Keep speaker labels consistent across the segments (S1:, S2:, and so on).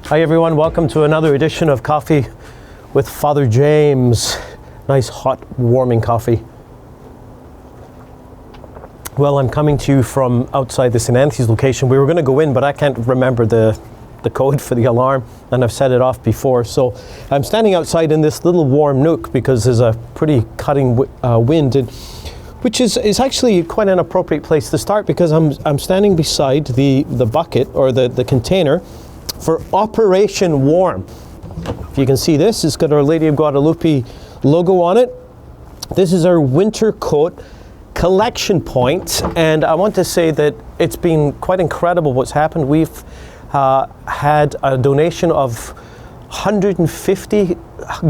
S1: Hi everyone, welcome to another edition of Coffee with Father James. Nice hot warming coffee. Well, I'm coming to you from outside the St. Anthony's location. We were going to go in, but I can't remember the code for the alarm, and I've set it off before. So I'm standing outside in this little warm nook because there's a pretty cutting wind, which is actually quite an appropriate place to start, because I'm standing beside the bucket or the container for Operation Warm. If you can see this, it's got our Lady of Guadalupe logo on it. This is our winter coat collection point, and I want to say that it's been quite incredible what's happened. We've had a donation of 150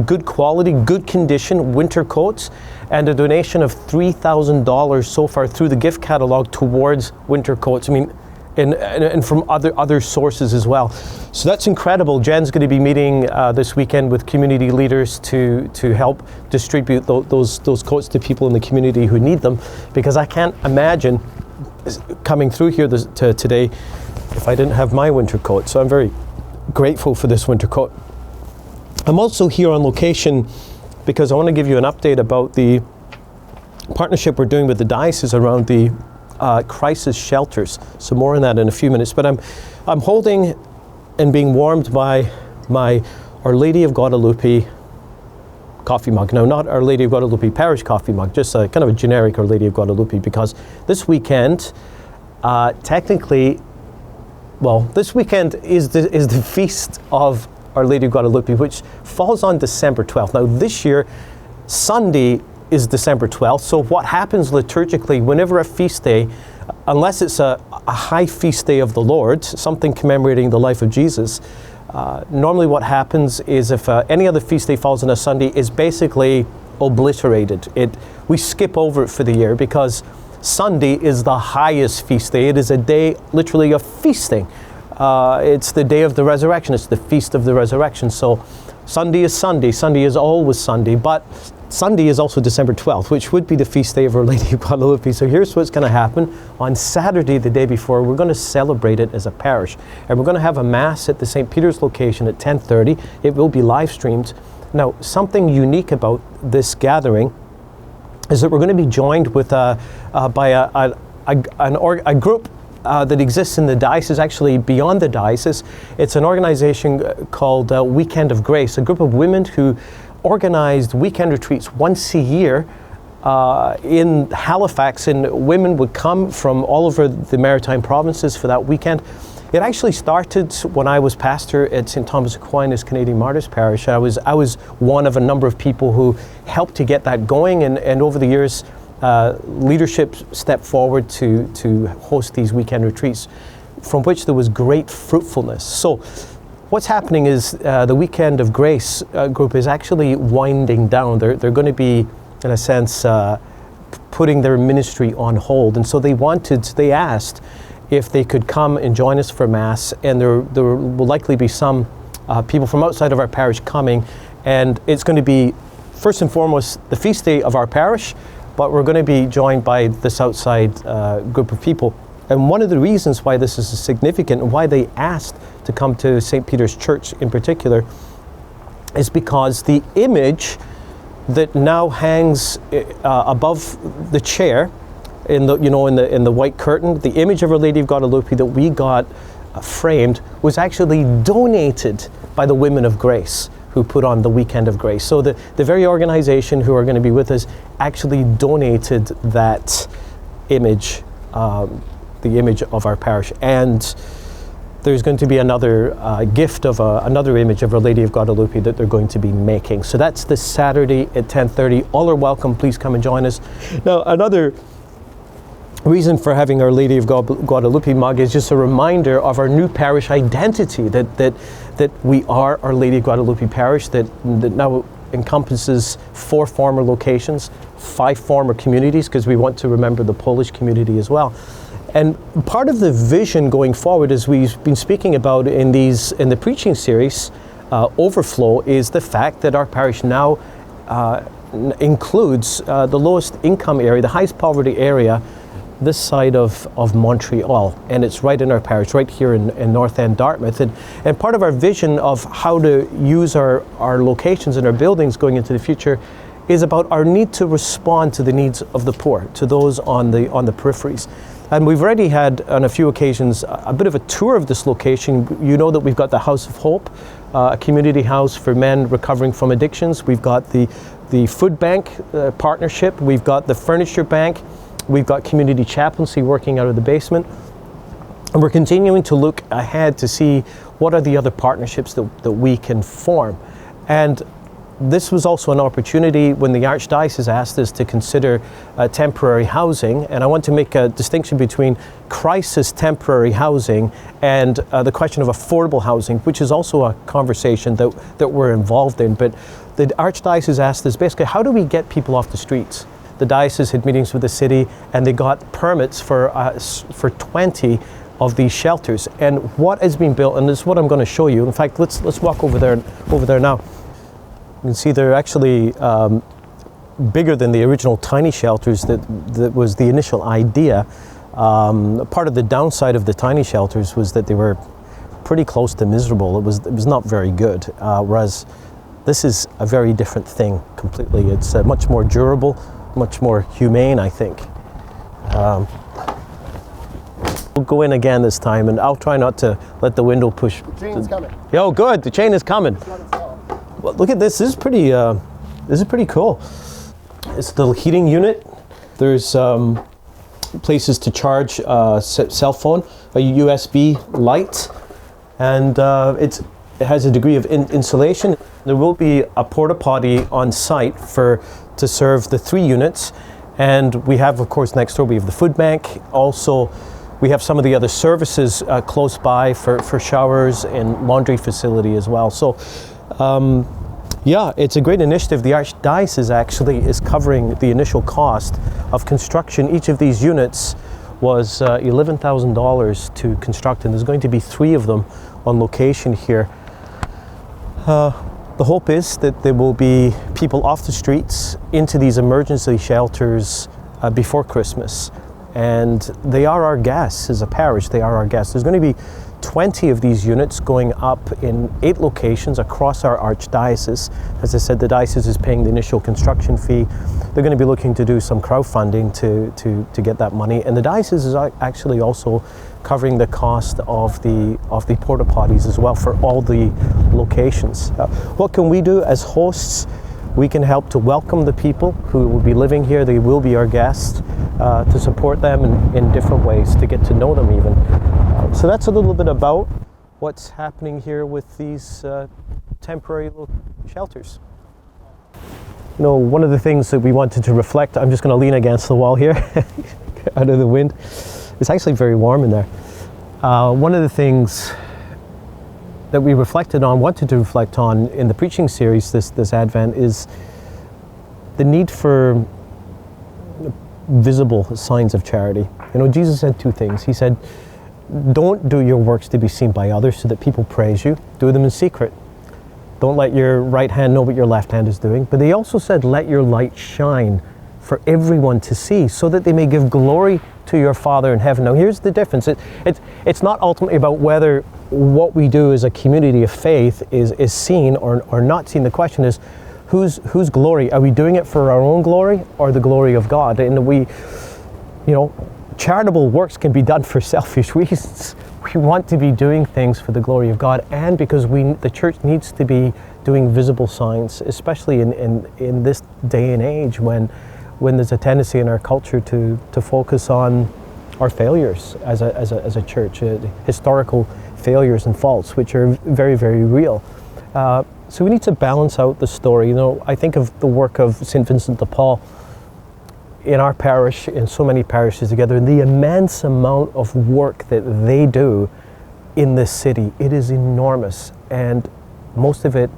S1: good quality, good condition winter coats, and a donation of $3,000 so far through the gift catalog towards winter coats. I mean, and from other sources as well. So that's incredible. Jen's going to be meeting this weekend with community leaders to help distribute those coats to people in the community who need them, because I can't imagine coming through here today if I didn't have my winter coat. So I'm very grateful for this winter coat. I'm also here on location because I want to give you an update about the partnership we're doing with the diocese around the crisis shelters. So more on that in a few minutes. But I'm holding and being warmed by my Our Lady of Guadalupe coffee mug. No, not Our Lady of Guadalupe Parish coffee mug, just a kind of a generic Our Lady of Guadalupe, because this weekend, this weekend is the feast of Our Lady of Guadalupe, which falls on December 12th. Now this year, Sunday is December 12th. So what happens liturgically, whenever a feast day, unless it's a high feast day of the Lord, something commemorating the life of Jesus, normally what happens is if any other feast day falls on a Sunday, is basically obliterated. We skip over it for the year, because Sunday is the highest feast day. It is a day literally of feasting. It's the day of the resurrection. It's the feast of the resurrection. So Sunday is Sunday. Sunday is always Sunday. But Sunday is also December 12th, which would be the feast day of Our Lady of Guadalupe. So here's what's going to happen. On Saturday, the day before, we're going to celebrate it as a parish. And we're going to have a Mass at the St. Peter's location at 10:30. It will be live streamed. Now, something unique about this gathering is that we're going to be joined with by a group that exists in the diocese, actually beyond the diocese. It's an organization called Weekend of Grace, a group of women who organized weekend retreats once a year in Halifax, and women would come from all over the maritime provinces for that weekend. It actually started when I was pastor at St. Thomas Aquinas Canadian Martyrs Parish. I was one of a number of people who helped to get that going, and over the years leadership stepped forward to host these weekend retreats, from which there was great fruitfulness. So what's happening is the Weekend of Grace group is actually winding down. They're going to be, in a sense, putting their ministry on hold. And so they asked if they could come and join us for Mass. And there will likely be some people from outside of our parish coming. And it's going to be, first and foremost, the feast day of our parish, but we're going to be joined by this outside group of people. And one of the reasons why this is significant and why they asked to come to St. Peter's Church in particular is because the image that now hangs above the chair in the white curtain, the image of Our Lady of Guadalupe that we got framed, was actually donated by the Women of Grace who put on the Weekend of Grace. So the very organization who are going to be with us actually donated that image, the image of our parish. And there's going to be another gift of another image of Our Lady of Guadalupe that they're going to be making. So that's this Saturday at 10:30. All are welcome. Please come and join us. Now, another reason for having Our Lady of Guadalupe mug is just a reminder of our new parish identity, that we are Our Lady of Guadalupe Parish, that now encompasses 4 former locations, 5 former communities, because we want to remember the Polish community as well. And part of the vision going forward, as we've been speaking about in the preaching series, Overflow, is the fact that our parish now includes the lowest income area, the highest poverty area this side of Montreal, and it's right in our parish, right here in North End, Dartmouth. And part of our vision of how to use our locations and our buildings going into the future is about our need to respond to the needs of the poor, to those on the peripheries. And we've already had, on a few occasions, a bit of a tour of this location. You know that we've got the House of Hope, a community house for men recovering from addictions. We've got the food bank partnership. We've got the furniture bank. We've got community chaplaincy working out of the basement. And we're continuing to look ahead to see what are the other partnerships that we can form. And this was also an opportunity when the Archdiocese asked us to consider temporary housing, and I want to make a distinction between crisis temporary housing and the question of affordable housing, which is also a conversation that we're involved in. But the Archdiocese asked us basically, how do we get people off the streets? The diocese had meetings with the city, and they got permits for 20 of these shelters. And what has been built, and this is what I'm going to show you. In fact, let's walk over there now. You can see they're actually bigger than the original tiny shelters that was the initial idea. Part of the downside of the tiny shelters was that they were pretty close to miserable. It was not very good, whereas this is a very different thing completely. It's much more durable, much more humane, I think. We'll go in again this time, and I'll try not to let the window push.
S2: The chain's coming.
S1: Oh, good, the chain is coming. Well, look at this. This is pretty cool. It's the heating unit. There's places to charge cell phone, a USB light, and it has a degree of insulation. There will be a porta potty on site to serve the 3 units, and we have, of course, next door we have the food bank. Also, we have some of the other services close by for showers and laundry facility as well. So. Yeah, it's a great initiative. The Archdiocese actually is covering the initial cost of construction. Each of these units was $11,000 to construct, and there's going to be 3 of them on location here. The hope is that there will be people off the streets into these emergency shelters before Christmas. And they are our guests as a parish. They are our guests. There's going to be 20 of these units going up in 8 locations across our archdiocese. As I said, the diocese is paying the initial construction fee. They're going to be looking to do some crowdfunding to get that money. And the diocese is actually also covering the cost of the porta potties as well for all the locations. What can we do as hosts? We can help to welcome the people who will be living here. They will be our guests, to support them in different ways, to get to know them even. So that's a little bit about what's happening here with these temporary shelters. You know, one of the things that we wanted to reflect, I'm just going to lean against the wall here, out of the wind. It's actually very warm in there. One of the things that we wanted to reflect on in the preaching series this Advent is the need for visible signs of charity. You know, Jesus said 2 things. He said, don't do your works to be seen by others so that people praise you. Do them in secret. Don't let your right hand know what your left hand is doing. But he also said, let your light shine for everyone to see so that they may give glory to your Father in heaven. Now here's the difference. It's not ultimately about whether what we do as a community of faith is seen or not seen. The question is, whose glory? Are we doing it for our own glory or the glory of God? And charitable works can be done for selfish reasons. We want to be doing things for the glory of God, and because the church needs to be doing visible signs, especially in this day and age when there's a tendency in our culture to focus on our failures as a church, historical failures and faults, which are very, very real. So we need to balance out the story. You know, I think of the work of St. Vincent de Paul in our parish, in so many parishes together, and the immense amount of work that they do in this city. It is enormous, and most of it,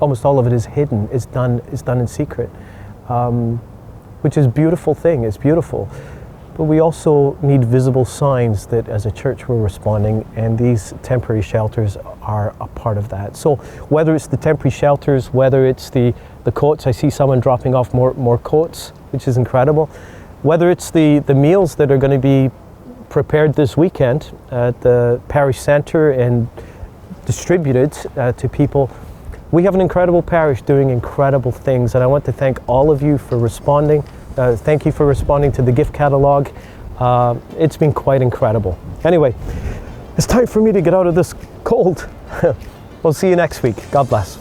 S1: almost all of it, is hidden. It's done in secret, which is a beautiful thing. It's beautiful. But we also need visible signs that as a church we're responding, and these temporary shelters are a part of that. So whether it's the temporary shelters, whether it's the coats, I see someone dropping off more coats, which is incredible. whether it's the meals that are going to be prepared this weekend at the parish centre and distributed to people. We have an incredible parish doing incredible things, and I want to thank all of you for responding. Thank you for responding to the gift catalogue. It's been quite incredible. Anyway, it's time for me to get out of this cold. We'll see you next week. God bless.